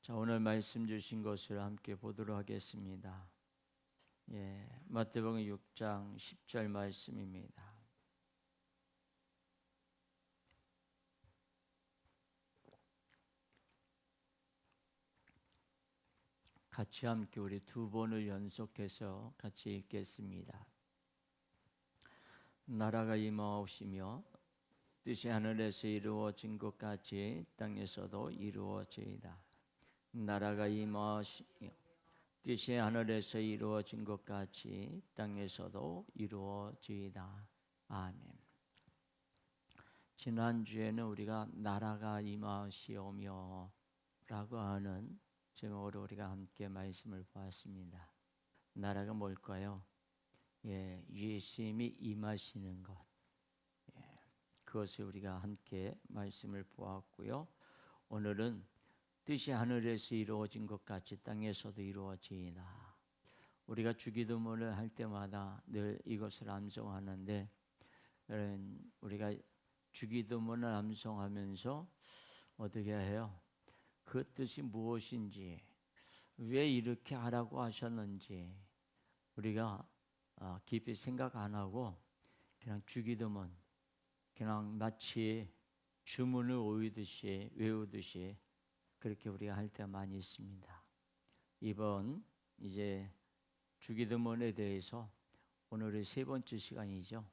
자, 오늘 말씀 주신 것을 함께 보도록 하겠습니다. 마태복음 6장 10절 말씀입니다. 같이 함께 우리 두 번을 연속해서 같이 읽겠습니다. 나라가 임하옵시며 뜻이 하늘에서 이루어진 것 같이 땅에서도 이루어지이다. 나라가 임하옵시며 뜻이 하늘에서 이루어진 것 같이 땅에서도 이루어지이다. 아멘. 지난주에는 우리가 나라가 임하시오며 라고 하는 제목으로 우리가 함께 말씀을 보았습니다. 나라가 뭘까요? 예수님이 임하시는 것, 그것을 우리가 함께 말씀을 보았고요. 오늘은 뜻이 하늘에서 이루어진 것 같이 땅에서도 이루어지이다. 우리가 주기도문을 할 때마다 늘 이것을 암송하는데, 우리가 주기도문을 암송하면서 어떻게 해요? 그 뜻이 무엇인지, 왜 이렇게 하라고 하셨는지 우리가 깊이 생각 안 하고 그냥 주기도문, 그냥 마치 주문을 외우듯이 그렇게 우리가 할 때가 많이 있습니다. 이번 이제 주기도문에 대해서 오늘의 세 번째 시간이죠.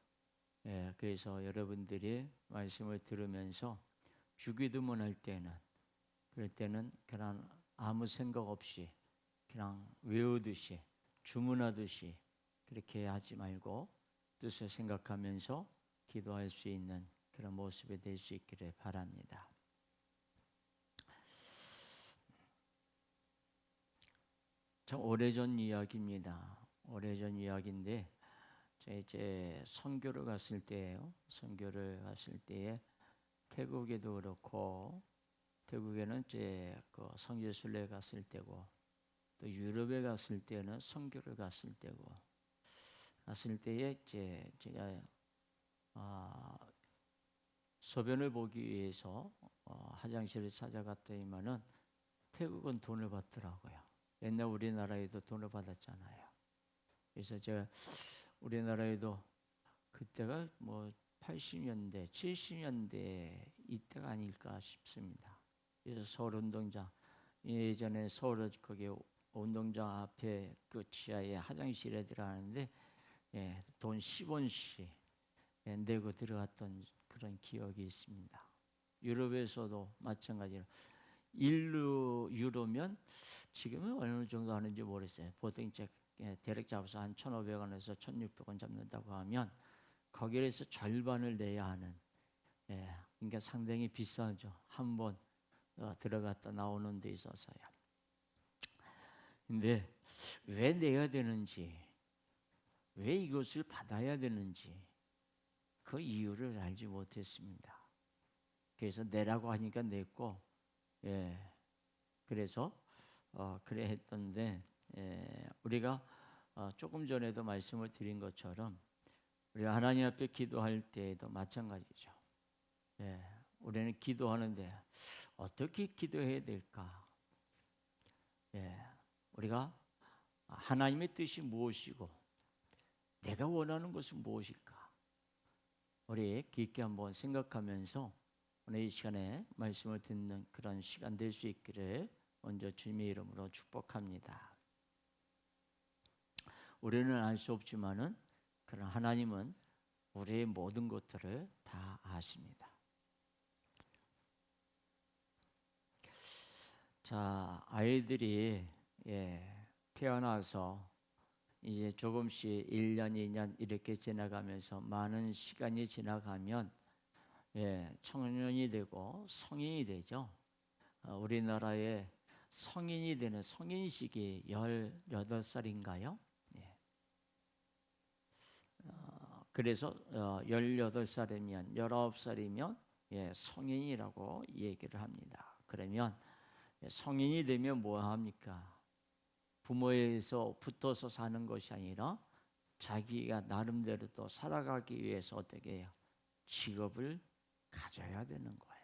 그래서 여러분들이 말씀을 들으면서 주기도문 할 때는, 그럴 때는 그냥 아무 생각 없이 그냥 외우듯이 주문하듯이 그렇게 하지 말고 뜻을 생각하면서 기도할 수 있는 그런 모습이 될 수 있기를 바랍니다. 참 오래전 이야기입니다. 오래전 이야기인데, 제가 이제 선교를 갔을 때예요. 선교를 갔을 때에 태국에도 그렇고, 태국에는 이제 그 성지순례 갔을 때고, 또 유럽에 갔을 때는 선교를 갔을 때에 이제 제가 소변을 보기 위해서 화장실을 찾아갔더니만은 태국은 돈을 받더라고요. 옛날 우리나라에도 돈을 받았잖아요. 그래서 제가 우리나라에도 그때가 뭐 80년대, 70년대 이때가 아닐까 싶습니다. 그래서 서울운동장, 예전에 서울 거기 운동장 앞에 그 지하에 화장실에 들어가는데 돈 10원씩 내고 들어갔던 그런 기억이 있습니다. 유럽에서도 마찬가지로 유로면 지금은 어느 정도 하는지 모르겠어요. 보통 이제 대략 잡아서 한 1,500원에서 1,600원 잡는다고 하면 거기에서 절반을 내야 하는, 그러니까 상당히 비싸죠. 한 번 들어갔다 나오는 데 있어서요. 근데 왜 내야 되는지, 왜 이것을 받아야 되는지 그 이유를 알지 못했습니다. 그래서 내라고 하니까 냈고, 그래서 그래 했던데, 우리가 조금 전에도 말씀을 드린 것처럼 우리가 하나님 앞에 기도할 때에도 마찬가지죠. 우리는 기도하는데 어떻게 기도해야 될까? 우리가 하나님의 뜻이 무엇이고 내가 원하는 것은 무엇일까? 우리 깊게 한번 생각하면서 오늘 이 시간에 말씀을 듣는 그런 시간 될 수 있기를 먼저 주님의 이름으로 축복합니다. 우리는 알 수 없지만은 그러나 하나님은 우리의 모든 것들을 다 아십니다. 자, 아이들이 태어나서 이제 조금씩 1년, 2년 이렇게 지나가면서 많은 시간이 지나가면 청년이 되고 성인이 되죠. 우리나라에 성인이 되는 성인식이 18살인가요? 그래서 18살이면 19살이면 성인이라고 얘기를 합니다. 그러면 성인이 되면 뭐 합니까? 부모에서 붙어서 사는 것이 아니라 자기가 나름대로 또 살아가기 위해서 어떻게 해요? 직업을 가져야 되는 거예요.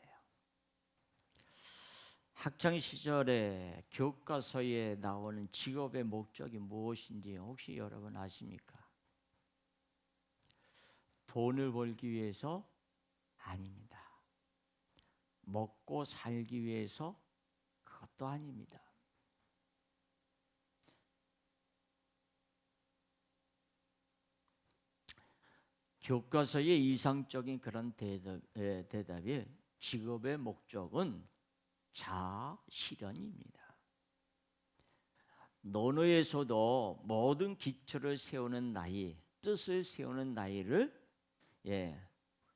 학창 시절에 교과서에 나오는 직업의 목적이 무엇인지 혹시 여러분 아십니까? 돈을 벌기 위해서 아닙니다. 먹고 살기 위해서 그것도 아닙니다. 교과서의 이상적인 그런 대답이 직업의 목적은 자아 실현입니다. 논어에서도 모든 기초를 세우는 나이, 뜻을 세우는 나이를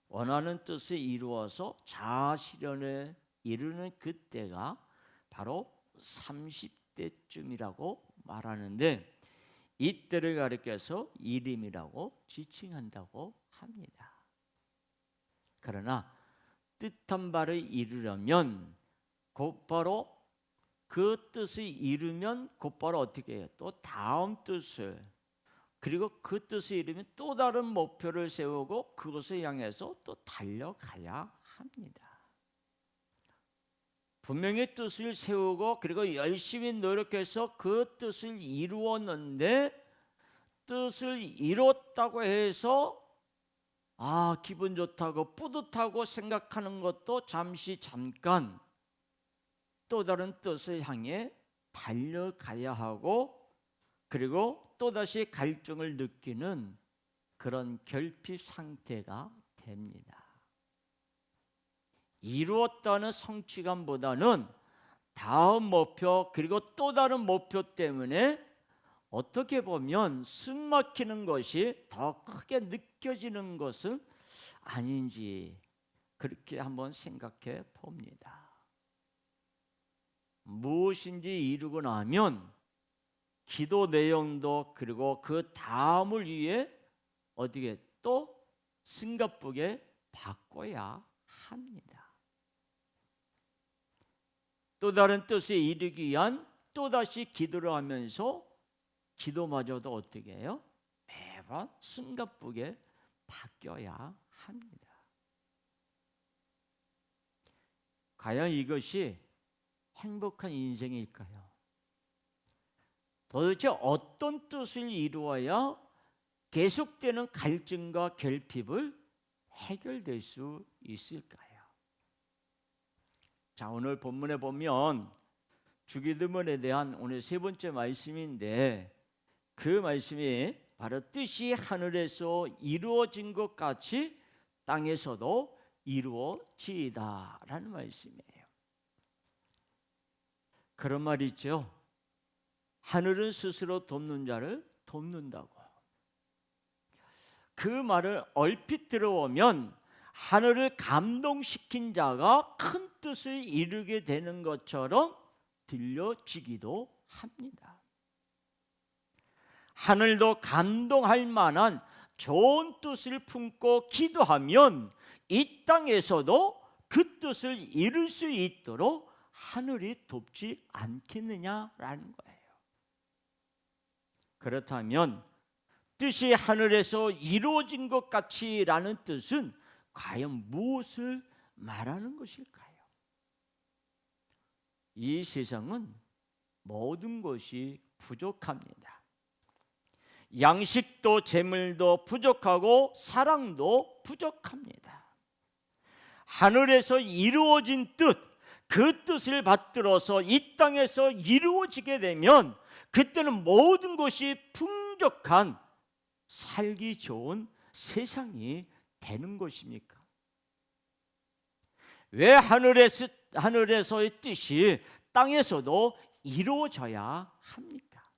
원하는 뜻을 이루어서 자아 실현을 이루는 그때가 바로 30대쯤이라고 말하는데, 이때를 가리켜서 이름이라고 지칭한다고 합니다. 그러나 뜻한 바를 이루려면 곧바로 그 뜻을 이루면 곧바로 어떻게 해요? 또 다음 뜻을, 그리고 그 뜻을 이루면 또 다른 목표를 세우고 그것을 향해서 또 달려가야 합니다. 분명히 뜻을 세우고 그리고 열심히 노력해서 그 뜻을 이루었는데, 뜻을 이뤘다고 해서 기분 좋다고 뿌듯하고 생각하는 것도 잠깐 또 다른 뜻을 향해 달려가야 하고, 그리고 또다시 갈증을 느끼는 그런 결핍 상태가 됩니다. 이루었다는 성취감보다는 다음 목표 그리고 또 다른 목표 때문에 어떻게 보면 숨 막히는 것이 더 크게 느껴지는 것은 아닌지 그렇게 한번 생각해 봅니다. 무엇인지 이루고 나면 기도 내용도 그리고 그 다음을 위해 어떻게 또 숨가쁘게 바꿔야 합니다. 또 다른 뜻을 이루기 위한 또다시 기도를 하면서 기도마저도 어떻게 해요? 매번 숨가쁘게 바뀌어야 합니다. 과연 이것이 행복한 인생일까요? 도대체 어떤 뜻을 이루어야 계속되는 갈증과 결핍을 해결될 수 있을까요? 자, 오늘 본문에 보면 주기도문에 대한 오늘 세 번째 말씀인데, 그 말씀이 바로 뜻이 하늘에서 이루어진 것 같이 땅에서도 이루어지이다라는 말씀이에요. 그런 말이 있죠. 하늘은 스스로 돕는 자를 돕는다고. 그 말을 얼핏 들어보면 하늘을 감동시킨 자가 큰 뜻을 이루게 되는 것처럼 들려지기도 합니다. 하늘도 감동할 만한 좋은 뜻을 품고 기도하면 이 땅에서도 그 뜻을 이룰 수 있도록 하늘이 돕지 않겠느냐라는 거예요. 그렇다면 뜻이 하늘에서 이루어진 것 같이라는 뜻은 과연 무엇을 말하는 것일까요? 이 세상은 모든 것이 부족합니다. 양식도 재물도 부족하고 사랑도 부족합니다. 하늘에서 이루어진 뜻, 그 뜻을 받들어서 이 땅에서 이루어지게 되면 그때는 모든 것이 풍족한 살기 좋은 세상이 되는 것입니까? 왜 하늘에서의 뜻이 땅에서도 이루어져야 합니까?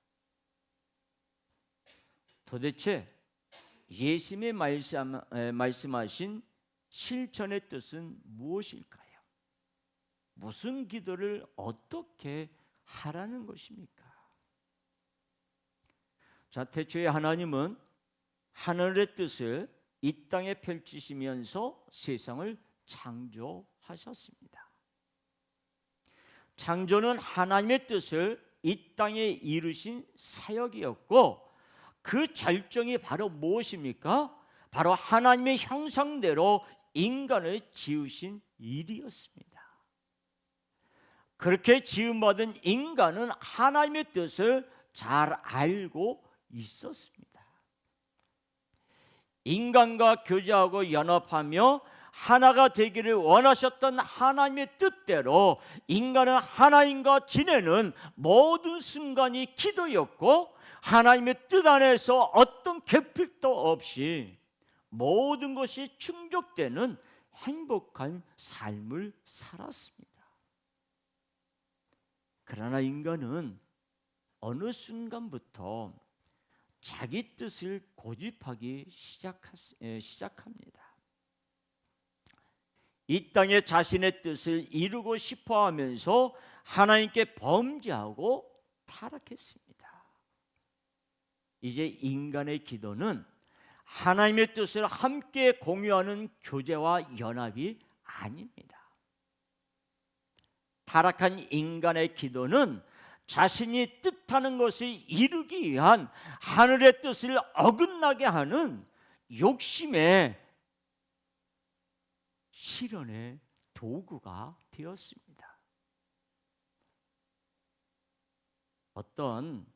도대체 예수님이 말씀하신 실천의 뜻은 무엇일까요? 무슨 기도를 어떻게 하라는 것입니까? 자, 태초에 하나님은 하늘의 뜻을 이 땅에 펼치시면서 세상을 창조하셨습니다. 창조는 하나님의 뜻을 이 땅에 이루신 사역이었고, 그 절정이 바로 무엇입니까? 바로 하나님의 형상대로 인간을 지으신 일이었습니다. 그렇게 지음받은 인간은 하나님의 뜻을 잘 알고 있었습니다. 인간과 교제하고 연합하며 하나가 되기를 원하셨던 하나님의 뜻대로 인간은 하나님과 지내는 모든 순간이 기도였고, 하나님의 뜻 안에서 어떤 결핍도 없이 모든 것이 충족되는 행복한 삶을 살았습니다. 그러나 인간은 어느 순간부터 자기 뜻을 고집하기 시작합니다. 이 땅에 자신의 뜻을 이루고 싶어 하면서 하나님께 범죄하고 타락했습니다. 이제 인간의 기도는 하나님의 뜻을 함께 공유하는 교제와 연합이 아닙니다. 타락한 인간의 기도는 자신이 뜻하는 것을 이루기 위한 하늘의 뜻을 어긋나게 하는 욕심의 실현의 도구가 되었습니다. 어떤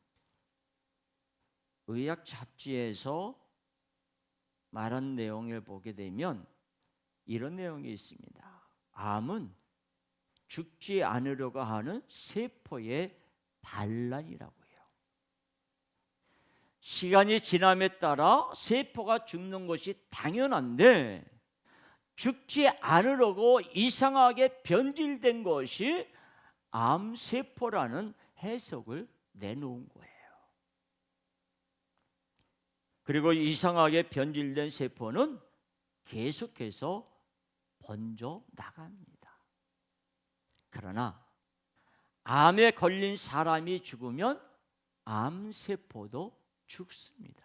의학 잡지에서 말한 내용을 보게 되면 이런 내용이 있습니다. 암은 죽지 않으려고 하는 세포의 반란이라고 해요. 시간이 지남에 따라 세포가 죽는 것이 당연한데, 죽지 않으려고 이상하게 변질된 것이 암세포라는 해석을 내놓은 거예요. 그리고 이상하게 변질된 세포는 계속해서 번져 나갑니다. 그러나 암에 걸린 사람이 죽으면 암세포도 죽습니다.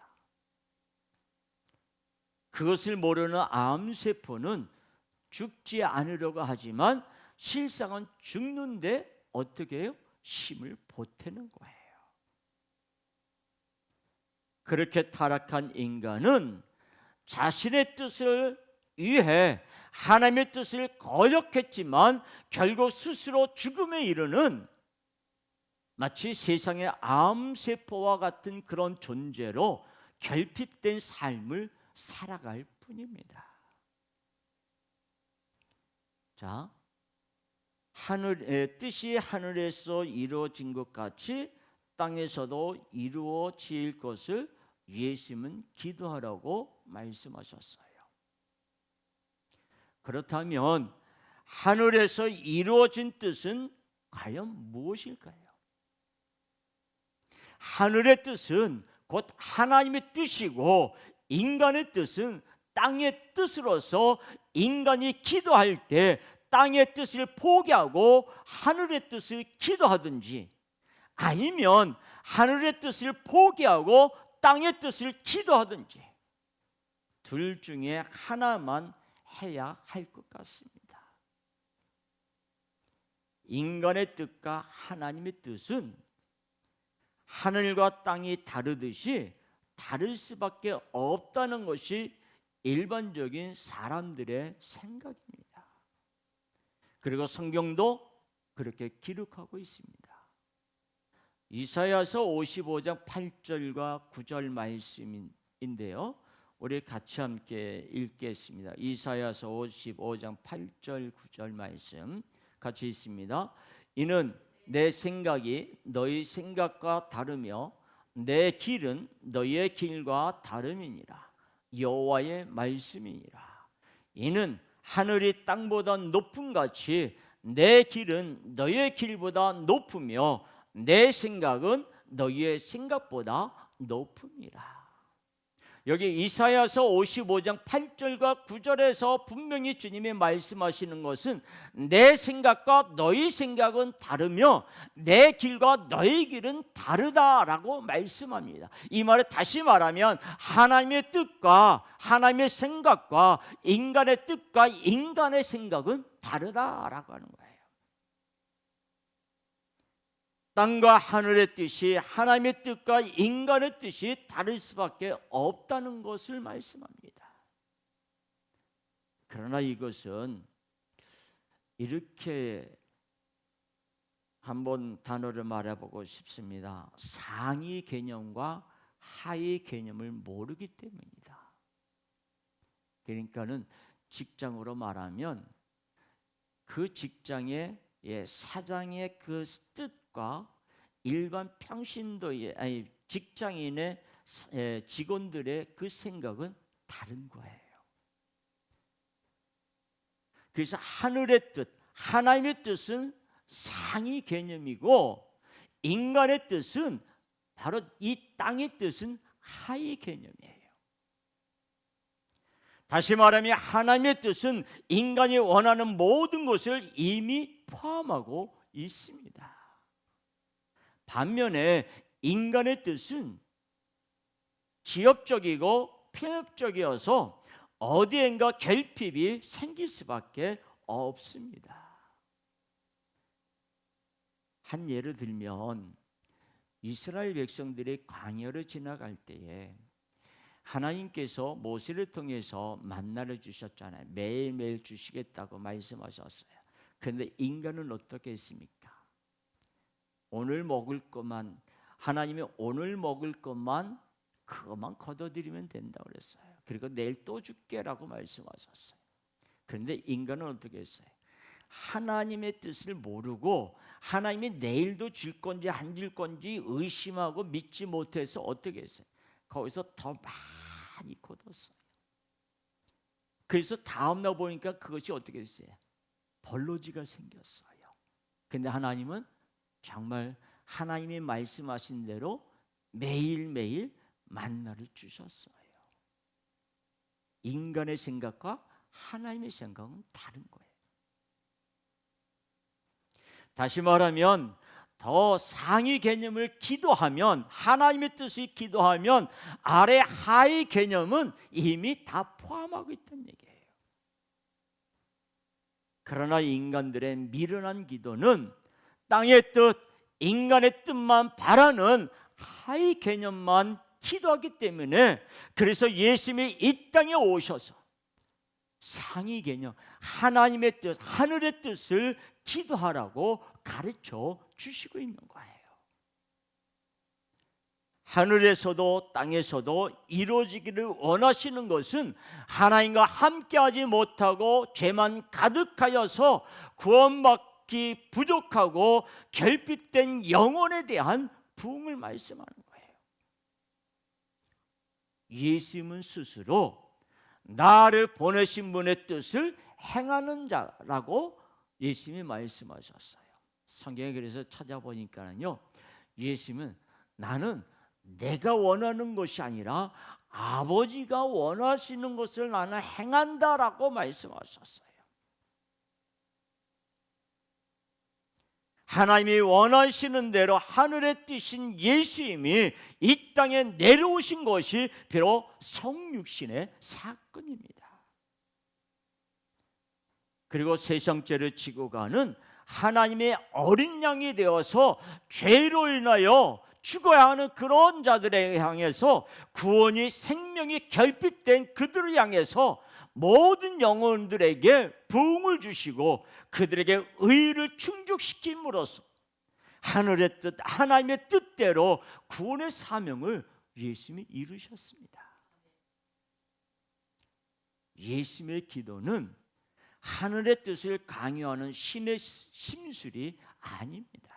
그것을 모르는 암세포는 죽지 않으려고 하지만 실상은 죽는데 어떻게 해요? 힘을 보태는 거예요. 그렇게 타락한 인간은 자신의 뜻을 위해 하나님의 뜻을 거역했지만 결국 스스로 죽음에 이르는, 마치 세상의 암세포와 같은 그런 존재로 결핍된 삶을 살아갈 뿐입니다. 자, 하늘의 뜻이 하늘에서 이루어진 것 같이 땅에서도 이루어질 것을 예수님은 기도하라고 말씀하셨어요. 그렇다면 하늘에서 이루어진 뜻은 과연 무엇일까요? 하늘의 뜻은 곧 하나님의 뜻이고, 인간의 뜻은 땅의 뜻으로서 인간이 기도할 때 땅의 뜻을 포기하고 하늘의 뜻을 기도하든지, 아니면 하늘의 뜻을 포기하고 땅의 뜻을 기도하든지, 둘 중에 하나만 해야 할 것 같습니다. 인간의 뜻과 하나님의 뜻은 하늘과 땅이 다르듯이 다를 수밖에 없다는 것이 일반적인 사람들의 생각입니다. 그리고 성경도 그렇게 기록하고 있습니다. 이사야서 55장 8절과 9절 말씀인데요, 우리 같이 함께 읽겠습니다. 이사야서 55장 8절 9절 말씀 같이 있습니다. 이는 내 생각이 너희 생각과 다르며 내 길은 너희의 길과 다름이니라. 여호와의 말씀이니라. 이는 하늘이 땅보다 높음 같이 내 길은 너희의 길보다 높으며 내 생각은 너희의 생각보다 높음이라. 여기 이사야서 55장 8절과 9절에서 분명히 주님이 말씀하시는 것은 내 생각과 너희 생각은 다르며 내 길과 너희 길은 다르다라고 말씀합니다. 이 말을 다시 말하면 하나님의 뜻과 하나님의 생각과 인간의 뜻과 인간의 생각은 다르다라고 하는 거예요. 땅과 하늘의 뜻이 하나님의 뜻과 인간의 뜻이 다를 수밖에 없다는 것을 말씀합니다. 그러나 이것은 이렇게 한번 단어를 말해보고 싶습니다. 상위 개념과 하위 개념을 모르기 때문이다. 그러니까는 직장으로 말하면 그 직장의 사장의 그 뜻과 일반 평신도의 직장인의 직원들의 그 생각은 다른 거예요. 그래서 하늘의 뜻, 하나님의 뜻은 상위 개념이고 인간의 뜻은 바로 이 땅의 뜻은 하위 개념이에요. 다시 말하면 하나님의 뜻은 인간이 원하는 모든 것을 이미 포함하고 있습니다. 반면에 인간의 뜻은 지엽적이고 편협적이어서 어디엔가 결핍이 생길 수밖에 없습니다. 한 예를 들면 이스라엘 백성들이 광야를 지나갈 때에 하나님께서 모세를 통해서 만나를 주셨잖아요. 매일매일 주시겠다고 말씀하셨어요. 그런데 인간은 어떻게 했습니까? 오늘 먹을 것만, 하나님이 오늘 먹을 것만 그것만 거둬들이면 된다고 그랬어요. 그리고 내일 또 줄게라고 말씀하셨어요. 그런데 인간은 어떻게 했어요? 하나님의 뜻을 모르고 하나님이 내일도 줄 건지 안 줄 건지 의심하고 믿지 못해서 어떻게 했어요? 거기서 더 많이 거뒀어요. 그래서 다음날 보니까 그것이 어떻게 됐어요? 벌러지가 생겼어요. 근데 하나님은 정말 하나님이 말씀하신 대로 매일매일 만나를 주셨어요. 인간의 생각과 하나님의 생각은 다른 거예요. 다시 말하면 더 상위 개념을 기도하면, 하나님의 뜻을 기도하면 아래 하위 개념은 이미 다 포함하고 있다는 얘기예요. 그러나 인간들의 미련한 기도는 땅의 뜻, 인간의 뜻만 바라는 하위 개념만 기도하기 때문에, 그래서 예수님이 이 땅에 오셔서 상위 개념, 하나님의 뜻, 하늘의 뜻을 기도하라고 가르쳐 주시고 있는 거예요. 하늘에서도 땅에서도 이루어지기를 원하시는 것은 하나님과 함께하지 못하고 죄만 가득하여서 구원받기 부족하고 결핍된 영혼에 대한 부흥을 말씀하는 거예요. 예수님은 스스로 나를 보내신 분의 뜻을 행하는 자라고 예수님이 말씀하셨어요. 성경에 그래서 찾아보니까요, 예수님은 나는 내가 원하는 것이 아니라 아버지가 원하시는 것을 나는 행한다라고 말씀하셨어요. 하나님이 원하시는 대로 하늘의 뜻인 예수님이 이 땅에 내려오신 것이 비록 성육신의 사건입니다. 그리고 세상죄를 지고 가는 하나님의 어린 양이 되어서 죄로 인하여 죽어야 하는 그런 자들에 향해서 구원이 생명이 결핍된 그들을 향해서 모든 영혼들에게 부흥을 주시고 그들에게 의를 충족시킴으로써 하늘의 뜻, 하나님의 뜻대로 구원의 사명을 예수님이 이루셨습니다. 예수님의 기도는 하늘의 뜻을 강요하는 신의 심술이 아닙니다.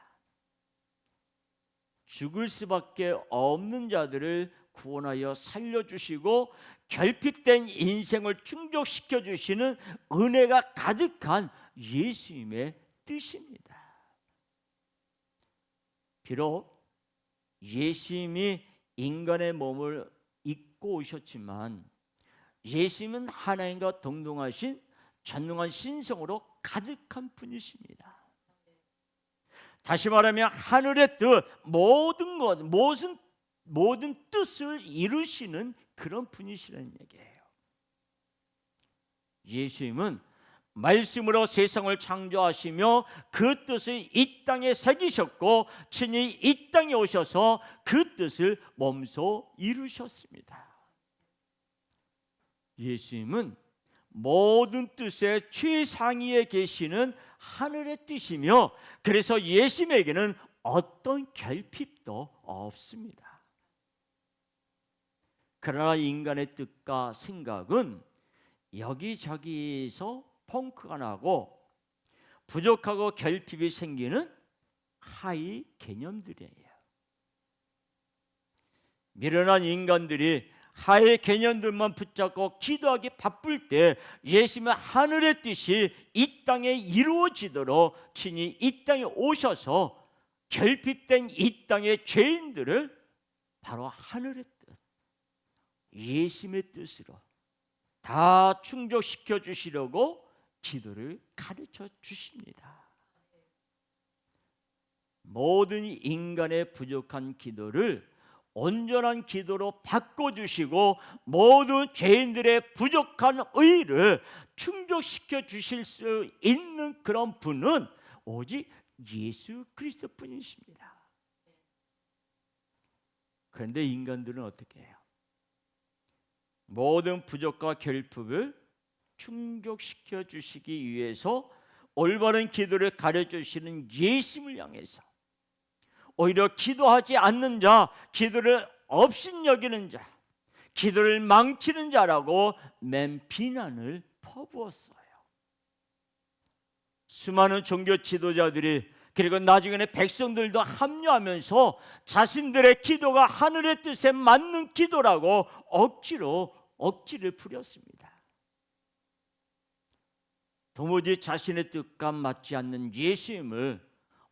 죽을 수밖에 없는 자들을 구원하여 살려주시고 결핍된 인생을 충족시켜 주시는 은혜가 가득한 예수님의 뜻입니다. 비록 예수님이 인간의 몸을 입고 오셨지만 예수님은 하나님과 동등하신 전능한 신성으로 가득한 분이십니다. 다시 말하면 하늘의 뜻, 모든 것, 모든 뜻을 이루시는 그런 분이시라는 얘기예요. 예수님은 말씀으로 세상을 창조하시며 그 뜻을 이 땅에 새기셨고 친히 이 땅에 오셔서 그 뜻을 몸소 이루셨습니다. 예수님은 모든 뜻의 최상위에 계시는 하늘의 뜻이며, 그래서 예수님에게는 어떤 결핍도 없습니다. 그러나 인간의 뜻과 생각은 여기저기에서 펑크가 나고 부족하고 결핍이 생기는 하위 개념들이에요. 미련한 인간들이 하의 개념들만 붙잡고 기도하기 바쁠 때 예수님의 하늘의 뜻이 이 땅에 이루어지도록 친히 이 땅에 오셔서 결핍된 이 땅의 죄인들을 바로 하늘의 뜻, 예수님의 뜻으로 다 충족시켜 주시려고 기도를 가르쳐 주십니다. 모든 인간의 부족한 기도를 온전한 기도로 바꿔주시고 모든 죄인들의 부족한 의를 충족시켜 주실 수 있는 그런 분은 오직 예수 그리스도 뿐이십니다. 그런데 인간들은 어떻게 해요? 모든 부족과 결핍을 충족시켜 주시기 위해서 올바른 기도를 가르쳐 주시는 예수님을 향해서 오히려 기도하지 않는 자, 기도를 업신여기는 자, 기도를 망치는 자라고 맨 비난을 퍼부었어요. 수많은 종교 지도자들이 그리고 나중에는 백성들도 합류하면서 자신들의 기도가 하늘의 뜻에 맞는 기도라고 억지를 부렸습니다. 도무지 자신의 뜻과 맞지 않는 예수님을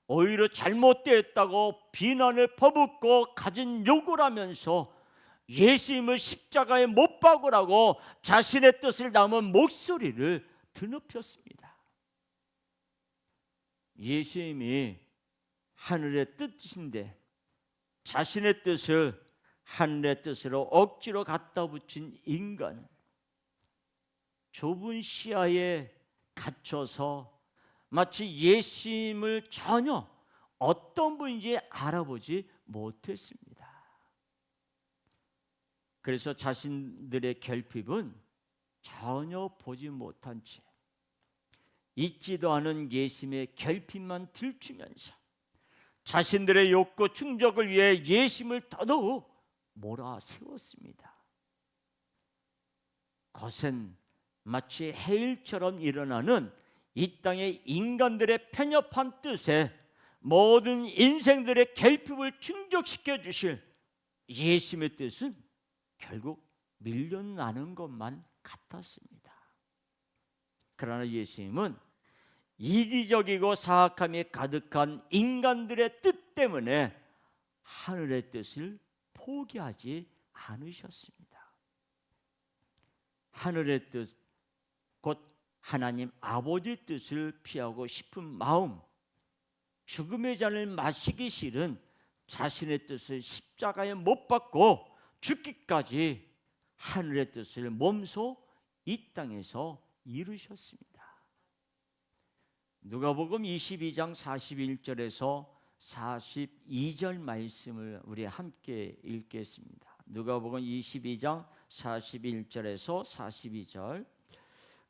오히려 잘못되었다고 비난을 퍼붓고 가진 욕을 하면서 예수님을 십자가에 못 박으라고 자신의 뜻을 담은 목소리를 드높였습니다. 예수님이 하늘의 뜻인데 자신의 뜻을 하늘의 뜻으로 억지로 갖다 붙인 인간은 좁은 시야에 갇혀서 마치 예수님을 전혀 어떤 분인지 알아보지 못했습니다. 그래서 자신들의 결핍은 전혀 보지 못한 채 있지도 않은 예수님의 결핍만 들추면서 자신들의 욕구 충족을 위해 예수님을 더더욱 몰아세웠습니다. 그것은 마치 해일처럼 일어나는 이 땅의 인간들의 편협한 뜻에 모든 인생들의 결핍을 충족시켜 주실 예수님의 뜻은 결국 밀려나는 것만 같았습니다. 그러나 예수님은 이기적이고 사악함이 가득한 인간들의 뜻 때문에 하늘의 뜻을 포기하지 않으셨습니다. 하늘의 뜻, 곧 하나님 아버지의 뜻을 피하고 싶은 마음, 죽음의 잔을 마시기 싫은 자신의 뜻을 십자가에 못 박고 죽기까지 하늘의 뜻을 몸소 이 땅에서 이루셨습니다. 누가복음 22장 41절에서 42절 말씀을 우리 함께 읽겠습니다. 누가복음 22장 41절에서 42절.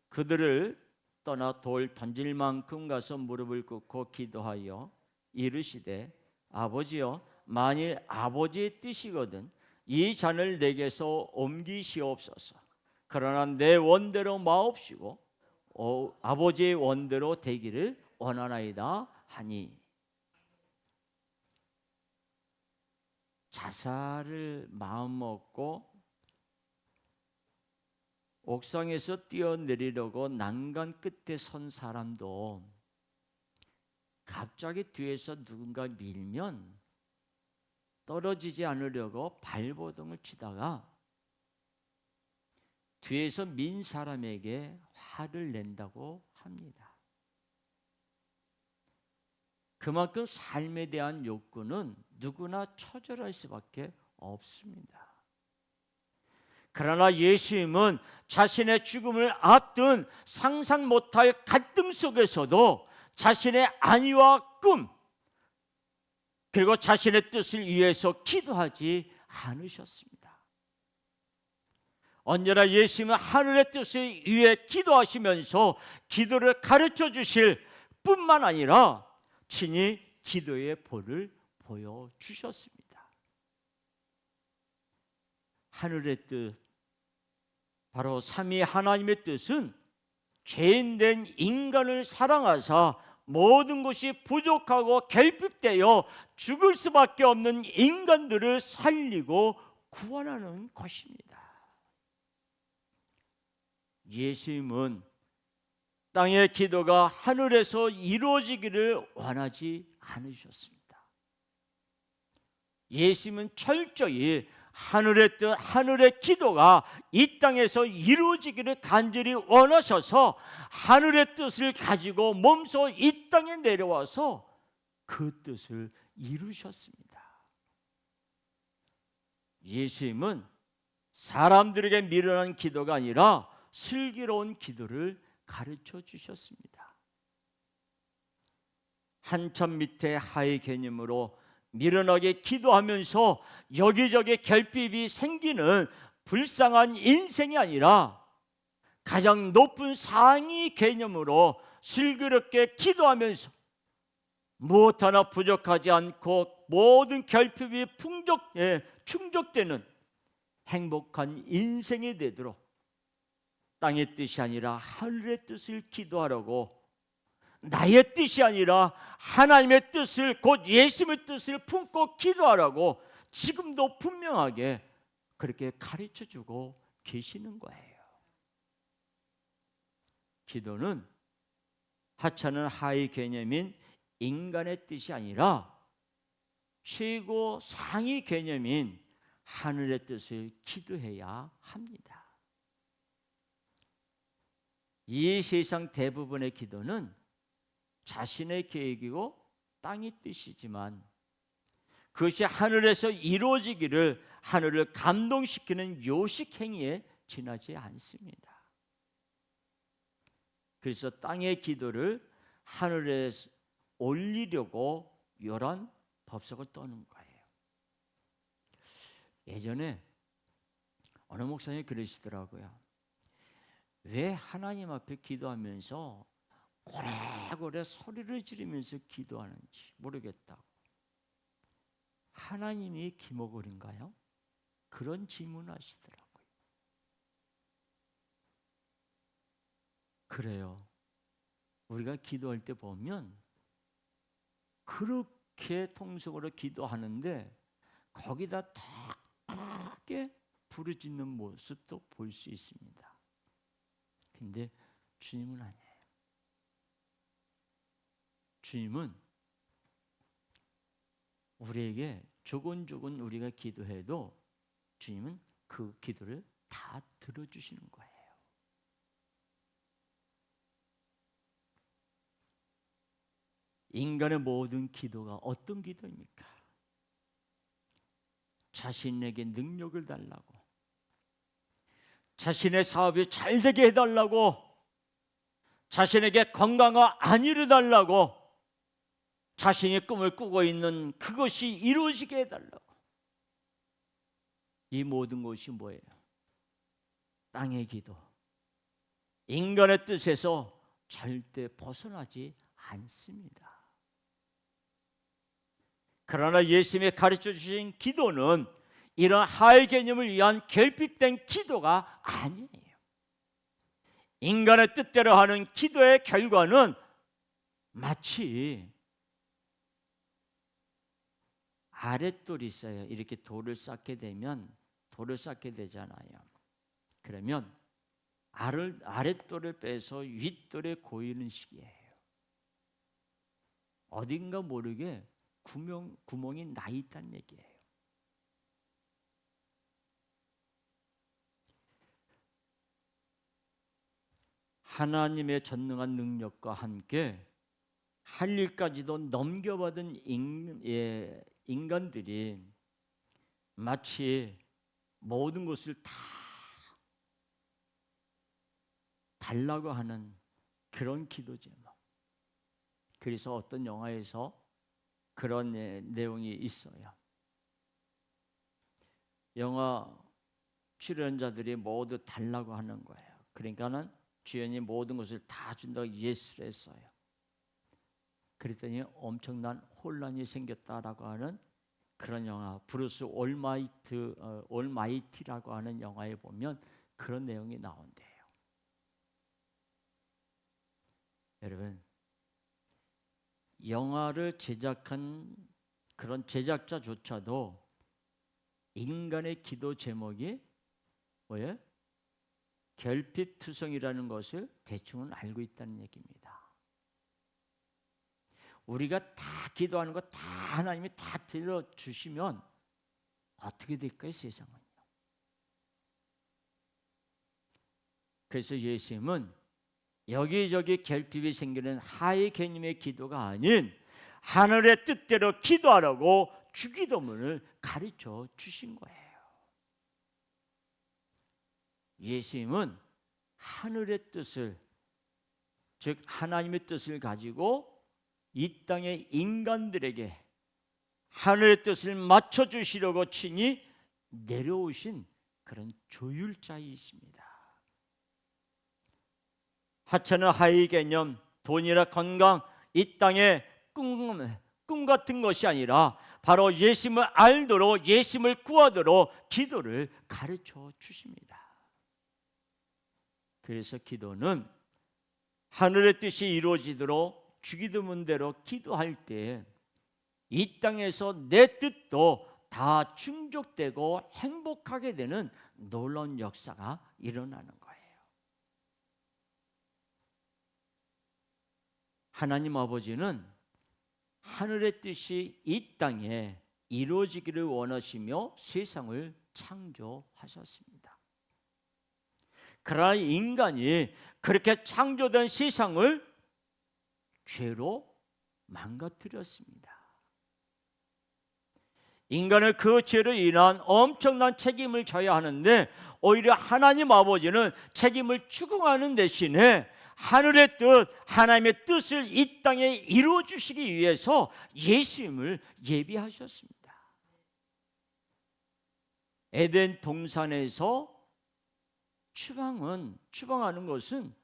그들을 떠나 돌 던질 만큼 가서 무릎을 꿇고 기도하여 이르시되 아버지여, 만일 아버지의 뜻이거든 이 잔을 내게서 옮기시옵소서. 그러나 내 원대로 마옵시고 아버지의 원대로 되기를 원하나이다 하니. 자살을 마음먹고 옥상에서 뛰어내리려고 난간 끝에 선 사람도 갑자기 뒤에서 누군가 밀면 떨어지지 않으려고 발버둥을 치다가 뒤에서 민 사람에게 화를 낸다고 합니다. 그만큼 삶에 대한 욕구는 누구나 처절할 수밖에 없습니다. 그러나 예수님은 자신의 죽음을 앞둔 상상 못할 갈등 속에서도 자신의 안위와 꿈 그리고 자신의 뜻을 위해서 기도하지 않으셨습니다. 언제나 예수님은 하늘의 뜻을 위해 기도하시면서 기도를 가르쳐 주실 뿐만 아니라 친히 기도의 본을 보여주셨습니다. 하늘의 뜻, 바로 삼위 하나님의 뜻은 죄인된 인간을 사랑하사 모든 것이 부족하고 결핍되어 죽을 수밖에 없는 인간들을 살리고 구원하는 것입니다. 예수님은 땅의 기도가 하늘에서 이루어지기를 원하지 않으셨습니다. 예수님은 철저히 하늘의 뜻, 하늘의 기도가 이 땅에서 이루어지기를 간절히 원하셔서 하늘의 뜻을 가지고 몸소 이 땅에 내려와서 그 뜻을 이루셨습니다. 예수님은 사람들에게 미련한 기도가 아니라 슬기로운 기도를 가르쳐 주셨습니다. 한참 밑에 하의 개념으로 미련하게 기도하면서 여기저기 결핍이 생기는 불쌍한 인생이 아니라 가장 높은 상위 개념으로 슬기롭게 기도하면서 무엇 하나 부족하지 않고 모든 결핍이 충족되는 행복한 인생이 되도록 땅의 뜻이 아니라 하늘의 뜻을 기도하라고, 나의 뜻이 아니라 하나님의 뜻을, 곧 예수님의 뜻을 품고 기도하라고 지금도 분명하게 그렇게 가르쳐주고 계시는 거예요. 기도는 하찮은 하의 개념인 인간의 뜻이 아니라 최고 상위 개념인 하늘의 뜻을 기도해야 합니다. 이 세상 대부분의 기도는 자신의 계획이고 땅의 뜻이지만 그것이 하늘에서 이루어지기를 하늘을 감동시키는 요식 행위에 지나지 않습니다. 그래서 땅의 기도를 하늘에 올리려고 이런 법석을 떠는 거예요. 예전에 어느 목사님이 그러시더라고요. 왜 하나님 앞에 기도하면서 고래고래 소리를 지르면서 기도하는지 모르겠다고. 하나님이 기모골인가요? 그런 질문하시더라고요. 그래요. 우리가 기도할 때 보면 그렇게 통성으로 기도하는데 거기다 더 크게 부르짖는 모습도 볼 수 있습니다. 근데 주님은 아니에요. 주님은 우리에게 조곤조곤 우리가 기도해도 주님은 그 기도를 다 들어주시는 거예요. 인간의 모든 기도가 어떤 기도입니까? 자신에게 능력을 달라고, 자신의 사업이 잘 되게 해달라고, 자신에게 건강과 안위를 달라고, 자신이 꿈을 꾸고 있는 그것이 이루어지게 해달라고. 이 모든 것이 뭐예요? 땅의 기도, 인간의 뜻에서 절대 벗어나지 않습니다. 그러나 예수님이 가르쳐 주신 기도는 이런 하의 개념을 위한 결핍된 기도가 아니에요. 인간의 뜻대로 하는 기도의 결과는 마치 아랫돌이 있어요. 이렇게 돌을 쌓게 되면 돌을 쌓게 되잖아요. 그러면 아랫돌을 빼서 윗돌에 고이는 식이에요. 어딘가 모르게 구멍이 나 있다는 얘기예요. 하나님의 전능한 능력과 함께 할 일까지도 넘겨받은 인간들이 마치 모든 것을 다 달라고 하는 그런 기도죠. 그래서 어떤 영화에서 그런 내용이 있어요. 영화 출연자들이 모두 달라고 하는 거예요. 그러니까는 주연이 모든 것을 다 준다고 예스를 했어요. 그랬더니 엄청난 혼란이 생겼다라고 하는 그런 영화, 브루스 올마이티라고 하는 영화에 보면 그런 내용이 나온대요. 여러분, 영화를 제작한 그런 제작자조차도 인간의 기도 제목이 뭐예요? 결핍투성이라는 것을 대충은 알고 있다는 얘기입니다. 우리가 다 기도하는 거 다 하나님이 다 들어주시면 어떻게 될까요, 세상은요? 그래서 예수님은 여기저기 결핍이 생기는 하의 개념의 기도가 아닌 하늘의 뜻대로 기도하라고 주기도문을 가르쳐 주신 거예요. 예수님은 하늘의 뜻을, 즉 하나님의 뜻을 가지고 이 땅의 인간들에게 하늘의 뜻을 맞춰주시려고 친히 내려오신 그런 조율자이십니다. 하찮은 하의 개념, 돈이나 건강, 이 땅의 꿈 같은 것이 아니라 바로 예수님을 알도록, 예수님을 구하도록 기도를 가르쳐 주십니다. 그래서 기도는 하늘의 뜻이 이루어지도록 주기도문대로 기도할 때 이 땅에서 내 뜻도 다 충족되고 행복하게 되는 놀라운 역사가 일어나는 거예요. 하나님 아버지는 하늘의 뜻이 이 땅에 이루어지기를 원하시며 세상을 창조하셨습니다. 그러나 인간이 그렇게 창조된 세상을 죄로 망가뜨렸습니다. 인간은 그 죄로 인한 엄청난 책임을 져야 하는데 오히려 하나님 아버지는 책임을 추궁하는 대신에 하늘의 뜻, 하나님의 뜻을 이 땅에 이루어 주시기 위해서 예수님을 예비하셨습니다. 에덴 동산에서 추방하는 것은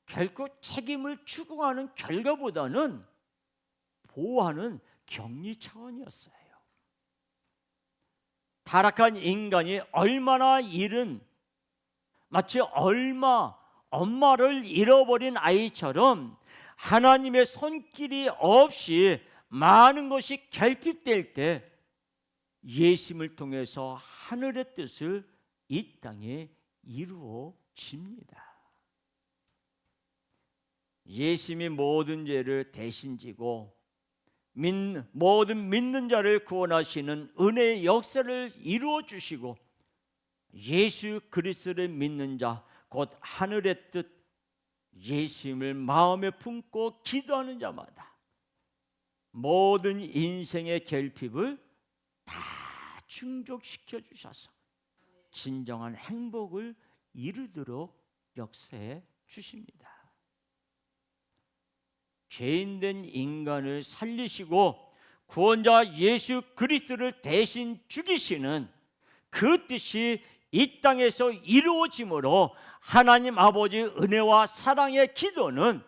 결코 책임을 추궁하는 결과보다는 보호하는 격리 차원이었어요. 타락한 인간이 얼마나 잃은, 마치 엄마를 잃어버린 아이처럼 하나님의 손길이 없이 많은 것이 결핍될 때 예수님을 통해서 하늘의 뜻을 이 땅에 이루어집니다. 예수님이 모든 죄를 대신 지고 모든 믿는 자를 구원하시는 은혜의 역사를 이루어 주시고 예수 그리스도를 믿는 자, 곧 하늘의 뜻 예수님을 마음에 품고 기도하는 자마다 모든 인생의 결핍을 다 충족시켜 주셔서 진정한 행복을 이루도록 역사해 주십니다. 죄인된 인간을 살리시고 구원자 예수 그리스도를 대신 죽이시는 그 뜻이 이 땅에서 이루어짐으로 하나님 아버지의 은혜와 사랑의 기도는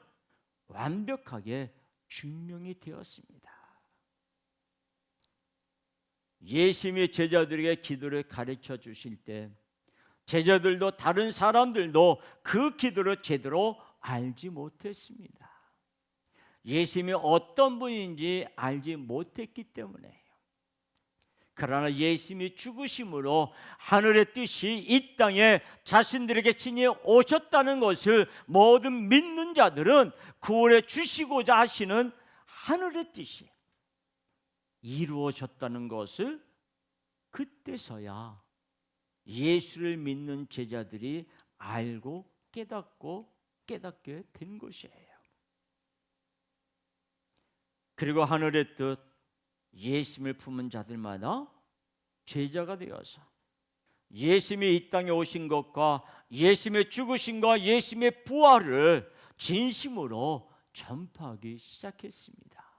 완벽하게 증명이 되었습니다. 예수님이 제자들에게 기도를 가르쳐 주실 때 제자들도 다른 사람들도 그 기도를 제대로 알지 못했습니다. 예수님이 어떤 분인지 알지 못했기 때문에요. 그러나 예수님이 죽으심으로 하늘의 뜻이 이 땅에 자신들에게 친히 오셨다는 것을 모든 믿는 자들은 구원해 주시고자 하시는 하늘의 뜻이 이루어졌다는 것을 그때서야 예수를 믿는 제자들이 알고 깨닫게 된 것이에요. 그리고 하늘의 뜻 예수님을 품은 자들마다 제자가 되어서 예수님이 이 땅에 오신 것과 예수님의 죽으심과 예수님의 부활을 진심으로 전파하기 시작했습니다.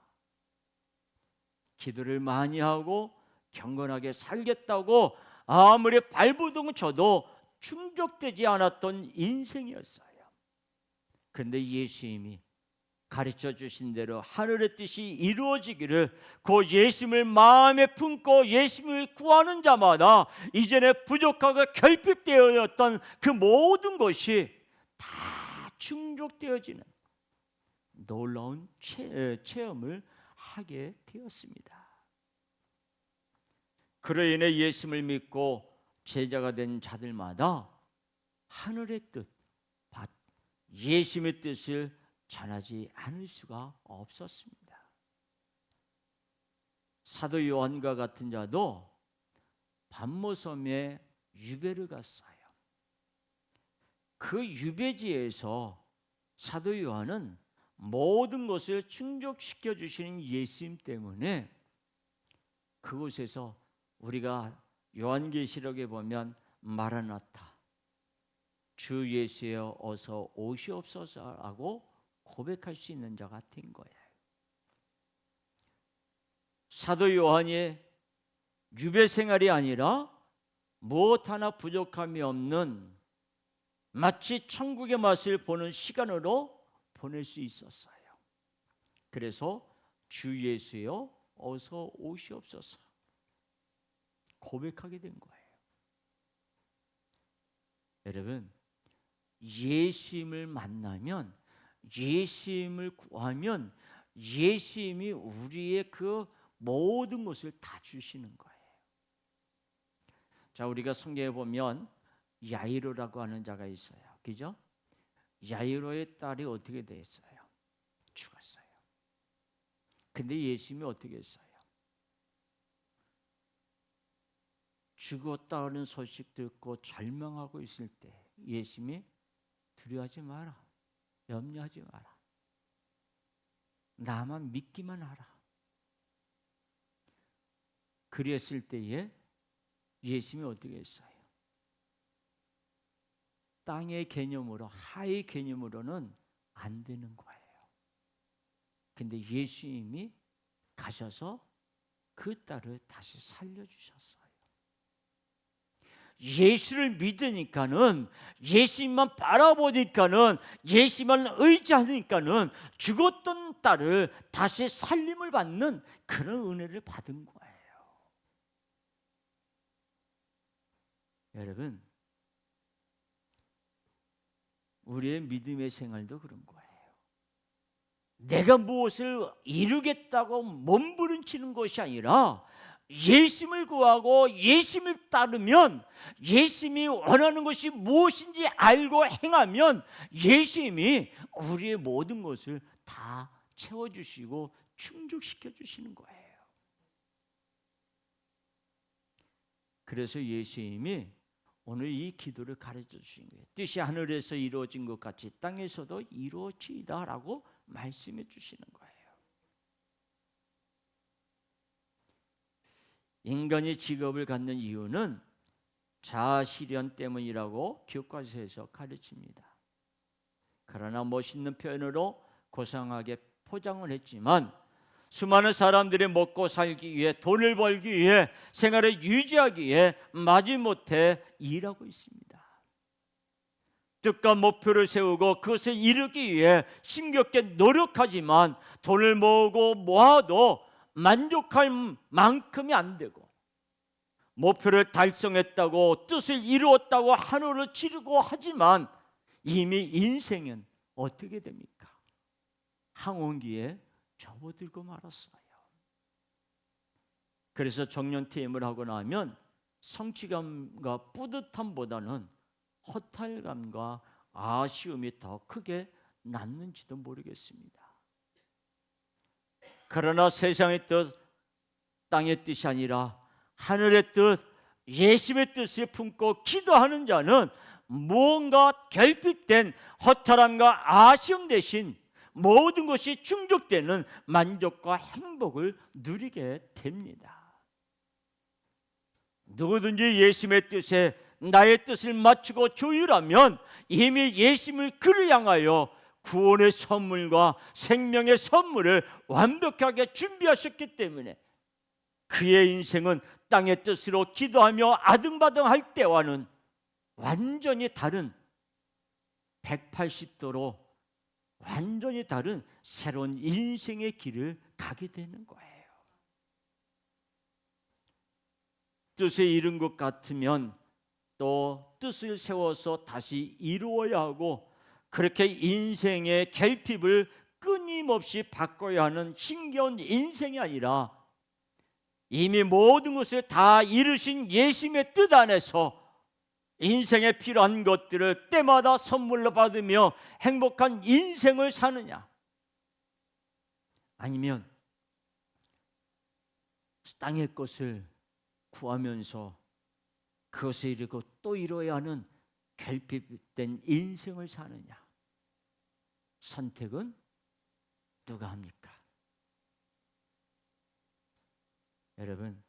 기도를 많이 하고 경건하게 살겠다고 아무리 발버둥 쳐도 충족되지 않았던 인생이었어요. 그런데 예수님이 가르쳐 주신 대로 하늘의 뜻이 이루어지기를 그 예수님을 마음에 품고 예수님을 구하는 자마다 이전에 부족하고 결핍되어졌던 그 모든 것이 다 충족되어지는 놀라운 체험을 하게 되었습니다. 그로 인해 예수님을 믿고 제자가 된 자들마다 하늘의 뜻, 예수님의 뜻을 전하지 않을 수가 없었습니다. 사도 요한과 같은 자도 반모섬에 유배를 갔어요. 그 유배지에서 사도 요한은 모든 것을 충족시켜 주시는 예수님 때문에 그곳에서 우리가 요한계시록에 보면 마라나타, 주 예수여 어서 오시옵소서라고 고백할 수 있는 자가 된 거예요. 사도 요한이 유배 생활이 아니라 무엇 하나 부족함이 없는 마치 천국의 맛을 보는 시간으로 보낼 수 있었어요. 그래서 주 예수여 어서 오시옵소서 고백하게 된 거예요. 여러분, 예수님을 만나면, 예수님을 구하면 예수님이 우리의 그 모든 것을 다 주시는 거예요. 자, 우리가 성경에 보면 야이로라고 하는 자가 있어요. 그죠? 야이로의 딸이 어떻게 됐어요? 죽었어요. 근데 예수님이 어떻게 했어요? 죽었다는 소식 듣고 절망하고 있을 때 예수님이 두려워하지 마라, 염려하지 마라, 나만 믿기만 하라. 그랬을 때에 예수님이 어떻게 했어요? 땅의 개념으로, 하의 개념으로는 안 되는 거예요. 근데 예수님이 가셔서 그 딸을 다시 살려주셨어요. 예수를 믿으니까는, 예수님만 바라보니까는, 예수님만 의지하니까는 죽었던 딸을 다시 살림을 받는 그런 은혜를 받은 거예요. 여러분, 우리의 믿음의 생활도 그런 거예요. 내가 무엇을 이루겠다고 몸부림치는 것이 아니라 예수님을 구하고 예수님을 따르면, 예수님이 원하는 것이 무엇인지 알고 행하면 예수님이 우리의 모든 것을 다 채워주시고 충족시켜 주시는 거예요. 그래서 예수님이 오늘 이 기도를 가르쳐 주신 거예요. 뜻이 하늘에서 이루어진 것 같이 땅에서도 이루어지이다 라고 말씀해 주시는 거예요. 인간이 직업을 갖는 이유는 자아실현 때문이라고 교과서에서 가르칩니다. 그러나 멋있는 표현으로 고상하게 포장을 했지만 수많은 사람들이 먹고 살기 위해, 돈을 벌기 위해, 생활을 유지하기 위해 마지못해 일하고 있습니다. 뜻과 목표를 세우고 그것을 이루기 위해 힘겹게 노력하지만 돈을 모으고 모아도 만족할 만큼이 안 되고, 목표를 달성했다고, 뜻을 이루었다고 하늘을 찌르고 하지만 이미 인생은 어떻게 됩니까? 항원기에 접어들고 말았어요. 그래서 정년퇴임을 하고 나면 성취감과 뿌듯함보다는 허탈감과 아쉬움이 더 크게 남는지도 모르겠습니다. 그러나 세상의 뜻, 땅의 뜻이 아니라 하늘의 뜻, 예수님의 뜻을 품고 기도하는 자는 무언가 결핍된 허탈함과 아쉬움 대신 모든 것이 충족되는 만족과 행복을 누리게 됩니다. 누구든지 예수님의 뜻에 나의 뜻을 맞추고 조율하면 이미 예수님을 그를 향하여 구원의 선물과 생명의 선물을 완벽하게 준비하셨기 때문에 그의 인생은 땅의 뜻으로 기도하며 아등바등할 때와는 완전히 다른 180도로 완전히 다른 새로운 인생의 길을 가게 되는 거예요. 뜻에 이른 것 같으면 또 뜻을 세워서 다시 이루어야 하고, 그렇게 인생의 결핍을 끊임없이 바꿔야 하는 힘겨운 인생이 아니라 이미 모든 것을 다 이루신 예수님의 뜻 안에서 인생에 필요한 것들을 때마다 선물로 받으며 행복한 인생을 사느냐, 아니면 땅의 것을 구하면서 그것을 이루고 또 이루어야 하는 결핍된 인생을 사느냐, 선택은 누가 합니까? 여러분,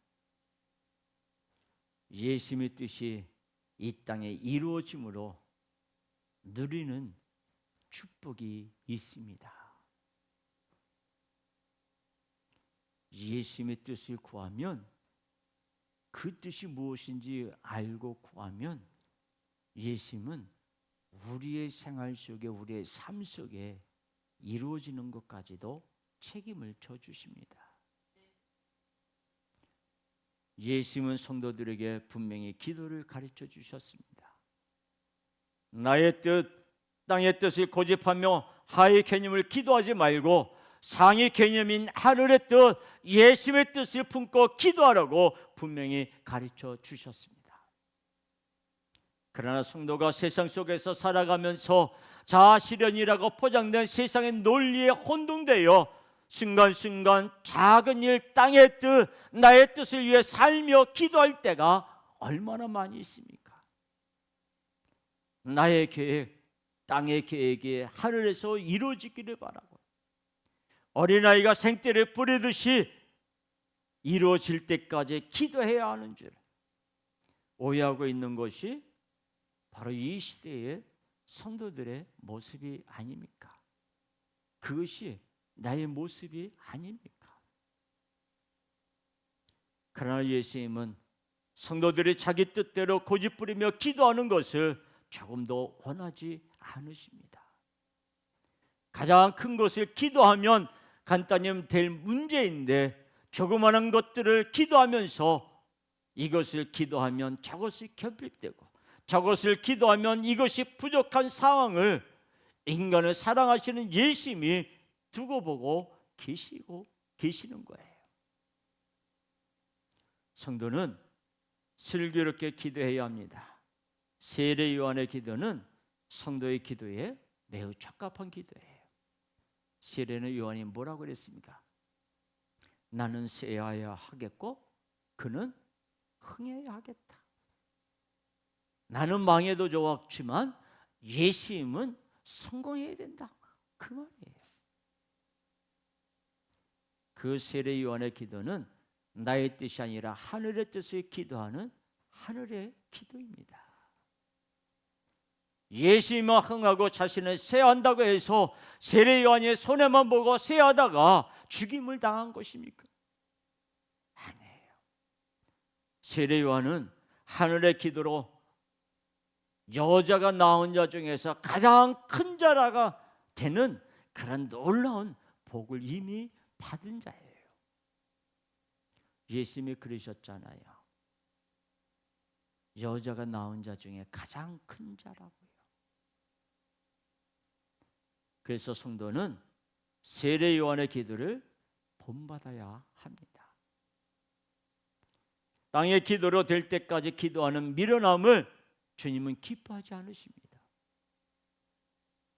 예수님의 뜻이 이 땅에 이루어짐으로 누리는 축복이 있습니다. 예수님의 뜻을 구하면, 그 뜻이 무엇인지 알고 구하면 예수님은 우리의 생활 속에, 우리의 삶 속에 이루어지는 것까지도 책임을 져주십니다. 예수님은 성도들에게 분명히 기도를 가르쳐 주셨습니다. 나의 뜻, 땅의 뜻을 고집하며 하의 개념을 기도하지 말고 상의 개념인 하늘의 뜻, 예수님의 뜻을 품고 기도하라고 분명히 가르쳐 주셨습니다. 그러나 성도가 세상 속에서 살아가면서 자아실현이라고 포장된 세상의 논리에 혼동되어 순간순간 작은 일, 땅의 뜻, 나의 뜻을 위해 살며 기도할 때가 얼마나 많이 있습니까? 나의 계획, 땅의 계획이 하늘에서 이루어지기를 바라고, 어린아이가 생떼를 뿌리듯이 이루어질 때까지 기도해야 하는 줄 오해하고 있는 것이 바로 이 시대의 성도들의 모습이 아닙니까? 그것이 나의 모습이 아닙니까? 그러나 예수님은 성도들이 자기 뜻대로 고집부리며 기도하는 것을 조금도 원하지 않으십니다. 가장 큰 것을 기도하면 간단히 될 문제인데, 조그마한 것들을 기도하면서 이것을 기도하면 저것이 결핍되고, 저것을 기도하면 이것이 부족한 상황을 인간을 사랑하시는 예수님이 두고 보고 계시는 거예요. 성도는 슬기롭게 기도해야 합니다. 세례 요한의 기도는 성도의 기도에 매우 적합한 기도예요. 세례는 요한이 뭐라고 그랬습니까? 나는 세야해야 하겠고 그는 흥해야 하겠다. 나는 망해도 좋았지만 예수님은 성공해야 된다, 그 말이에요. 그 세례 요한의 기도는 나의 뜻이 아니라 하늘의 뜻을 기도하는 하늘의 기도입니다. 예수님은 흥하고 자신을 세한다고 해서 세례 요한의 손해만 보고 세하다가 죽임을 당한 것입니까? 아니에요. 세례 요한은 하늘의 기도로 여자가 낳은 자 중에서 가장 큰 자라가 되는 그런 놀라운 복을 이미 받은 자예요. 예수님이 그러셨잖아요. 여자가 낳은 자 중에 가장 큰 자라고요. 그래서 성도는 세례 요한의 기도를 본받아야 합니다. 땅의 기도로 될 때까지 기도하는 미련함을 주님은 기뻐하지 않으십니다.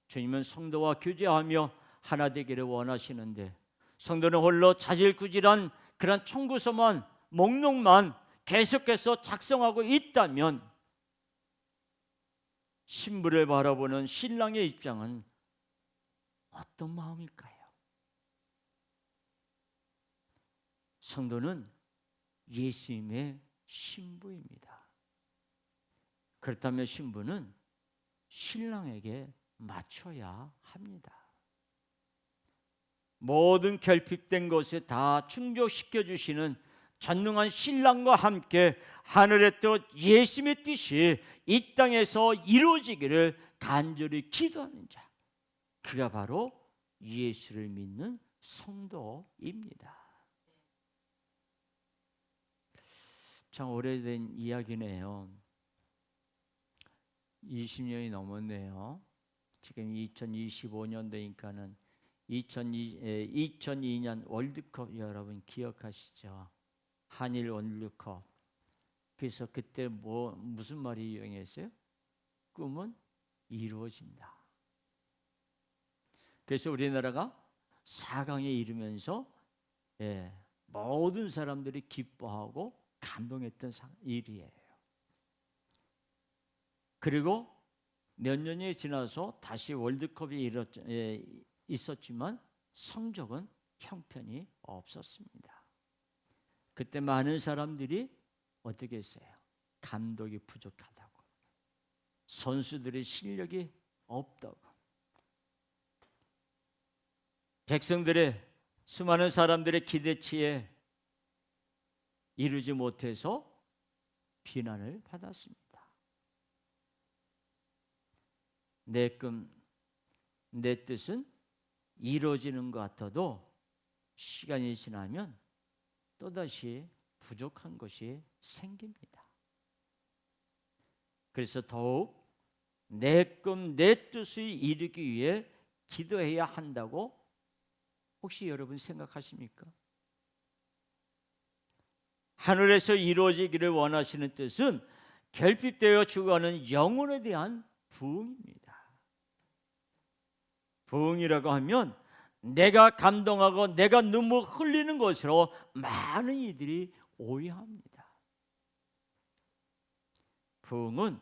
주님은 성도와 교제하며 하나 되기를 원하시는데, 성도는 홀로 자질구질한 그런 청구서만, 목록만 계속해서 작성하고 있다면 신부를 바라보는 신랑의 입장은 어떤 마음일까요? 성도는 예수님의 신부입니다. 그렇다면 신부는 신랑에게 맞춰야 합니다. 모든 결핍된 것에 다 충족시켜 주시는 전능한 신랑과 함께 하늘의 뜻, 예수님의 뜻이 이 땅에서 이루어지기를 간절히 기도하는 자, 그가 바로 예수를 믿는 성도입니다. 참 오래된 이야기네요. 20년이 넘었네요. 지금 2025년도니까는 2002년 월드컵 여러분 기억하시죠? 한일 월드컵. 그래서 그때 무슨 말이 유행했어요? 꿈은 이루어진다. 그래서 우리나라가 4강에 이르면서 모든 사람들이 기뻐하고 감동했던 일이에요. 그리고 몇 년이 지나서 다시 월드컵이 있었지만 성적은 형편이 없었습니다. 그때 많은 사람들이 어떻게 했어요? 감독이 부족하다고, 선수들의 실력이 없다고, 백성들의 수많은 사람들의 기대치에 이루지 못해서 비난을 받았습니다. 내 뜻은 이루어지는 것 같아도 시간이 지나면 또다시 부족한 것이 생깁니다. 그래서 더욱 내 뜻을 이루기 위해 기도해야 한다고 혹시 여러분 생각하십니까? 하늘에서 이루어지기를 원하시는 뜻은 결핍되어 죽어가는 영혼에 대한 부흥입니다. 부흥이라고 하면 내가 감동하고 내가 눈물 흘리는 것으로 많은 이들이 오해합니다. 부흥은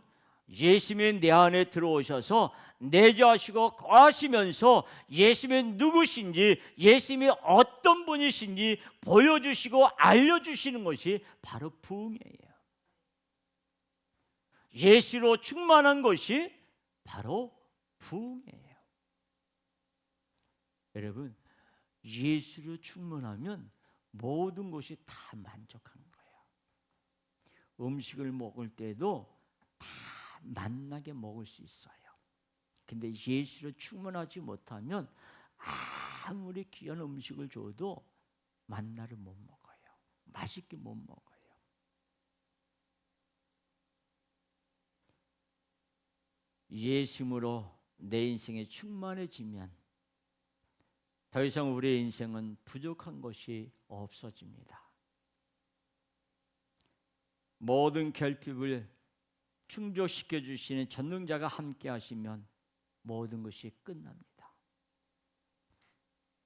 예수님이 내 안에 들어오셔서 내주하시고 거하시면서 예수님이 누구신지, 예수님이 어떤 분이신지 보여주시고 알려주시는 것이 바로 부흥이에요. 예수로 충만한 것이 바로 부흥이에요. 여러분, 예수로 충만하면 모든 것이 다 만족하는 거예요. 음식을 먹을 때도 다 맛나게 먹을 수 있어요. 근데 예수로 충만하지 못하면 아무리 귀한 음식을 줘도 맛나를 못 먹어요. 맛있게 못 먹어요. 예수님으로 내 인생에 충만해지면 더 이상 우리의 인생은 부족한 것이 없어집니다. 모든 결핍을 충족시켜 주시는 전능자가 함께 하시면 모든 것이 끝납니다.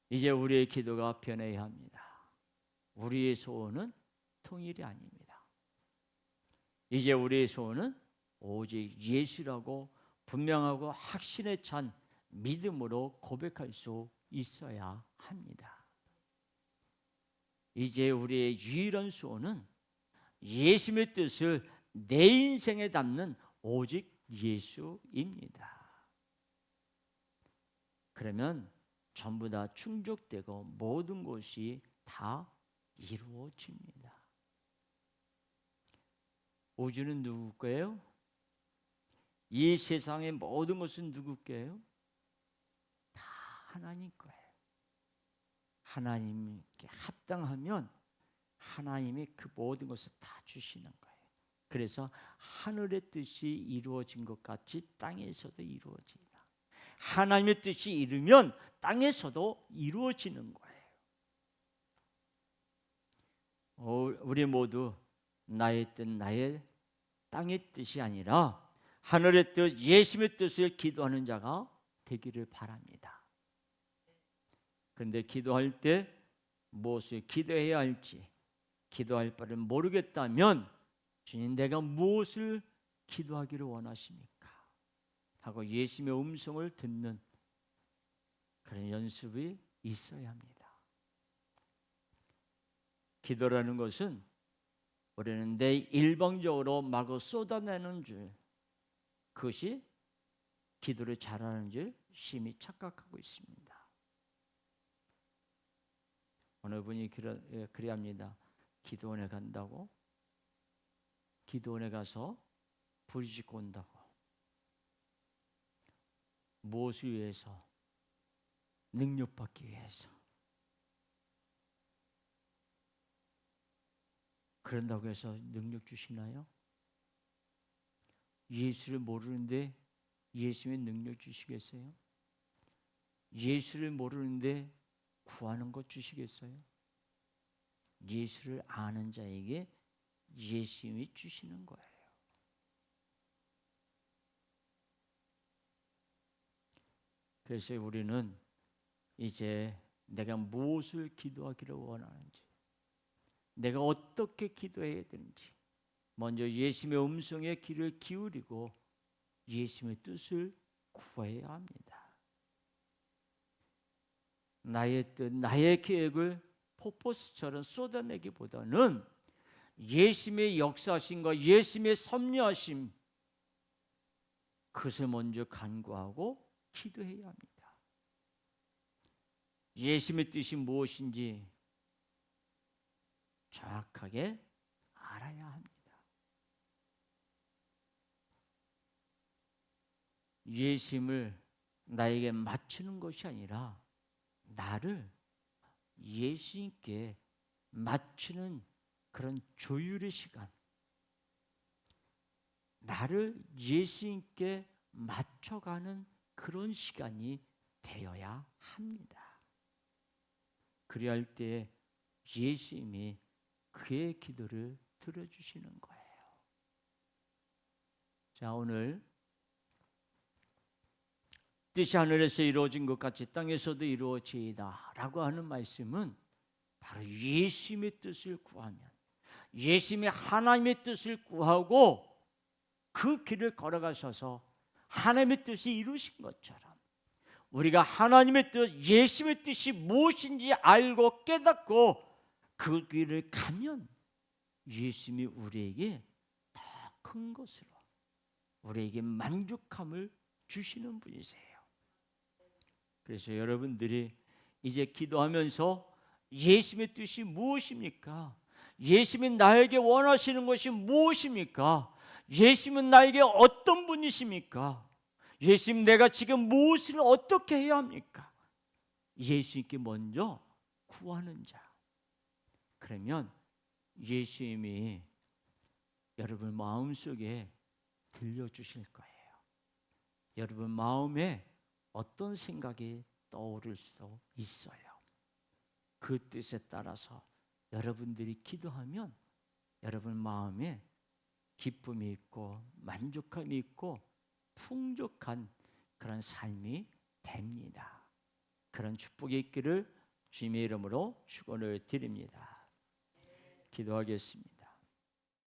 이제 우리의 기도가 변해야 합니다. 우리의 소원은 통일이 아닙니다. 이제 우리의 소원은 오직 예수라고 분명하고 확신에 찬 믿음으로 고백할 수 있어야 합니다. 이제 우리의 유일한 소원은 예수님의 뜻을 내 인생에 담는 오직 예수입니다. 그러면 전부 다 충족되고 모든 것이 다 이루어집니다. 우주는 누구 거예요? 이 세상의 모든 것은 누구 거예요? 다 하나님 거예요. 하나님께 합당하면 하나님이 그 모든 것을 다 주시는 거예요. 그래서 하늘의 뜻이 이루어진 것 같이 땅에서도 이루어진다. 하나님의 뜻이 이루면 땅에서도 이루어지는 거예요. 우리 모두 나의 뜻, 나의 땅의 뜻이 아니라 하늘의 뜻, 예수님의 뜻을 기도하는 자가 되기를 바랍니다. 그런데 기도할 때 무엇을 기도해야 할지, 기도할 바를 모르겠다면 주님, 내가 무엇을 기도하기를 원하십니까? 하고 예수님의 음성을 듣는 그런 연습이 있어야 합니다. 기도라는 것은 우리는 내 일방적으로 마구 쏟아내는 줄, 그것이 기도를 잘하는 줄 심히 착각하고 있습니다. 어느 분이 그래합니다. 기도원에 간다고? 기도원에 가서 부르짖고 온다고. 무엇을 위해서? 능력받기 위해서. 그런다고 해서 능력 주시나요? 예수를 모르는데 예수의 능력 주시겠어요? 예수를 모르는데 구하는 것 주시겠어요? 예수를 아는 자에게 예수님이 주시는 거예요. 그래서 우리는 이제 내가 무엇을 기도하기를 원하는지, 내가 어떻게 기도해야 되는지 먼저 예수님의 음성에 귀를 기울이고 예수님의 뜻을 구해야 합니다. 나의 뜻, 나의 계획을 폭포수처럼 쏟아내기보다는 예수님의 역사하심과 예수님의 섭리하심, 그것을 먼저 간구하고 기도해야 합니다. 예수님의 뜻이 무엇인지 정확하게 알아야 합니다. 예수님을 나에게 맞추는 것이 아니라 나를 예수님께 맞추는 그런 조율의 시간, 나를 예수님께 맞춰가는 그런 시간이 되어야 합니다. 그래야 할 때 예수님이 그의 기도를 들어주시는 거예요. 자, 오늘 뜻이 하늘에서 이루어진 것 같이 땅에서도 이루어지이다 라고 하는 말씀은 바로 예수님의 뜻을 구하면, 예수님의 하나님의 뜻을 구하고 그 길을 걸어가셔서 하나님의 뜻이 이루신 것처럼 우리가 하나님의 뜻, 예수님의 뜻이 무엇인지 알고 깨닫고 그 길을 가면 예수님이 우리에게 더 큰 것으로 우리에게 만족함을 주시는 분이세요. 그래서 여러분들이 이제 기도하면서 예수님의 뜻이 무엇입니까? 예수님이 나에게 원하시는 것이 무엇입니까? 예수님은 나에게 어떤 분이십니까? 예수님, 내가 지금 무엇을 어떻게 해야 합니까? 예수님께 먼저 구하는 자. 그러면 예수님이 여러분 마음속에 들려주실 거예요. 여러분 마음에 어떤 생각이 떠오를 수 있어요. 그 뜻에 따라서 여러분들이 기도하면 여러분 마음에 기쁨이 있고 만족함이 있고 풍족한 그런 삶이 됩니다. 그런 축복이 있기를 주님의 이름으로 축원을 드립니다. 기도하겠습니다.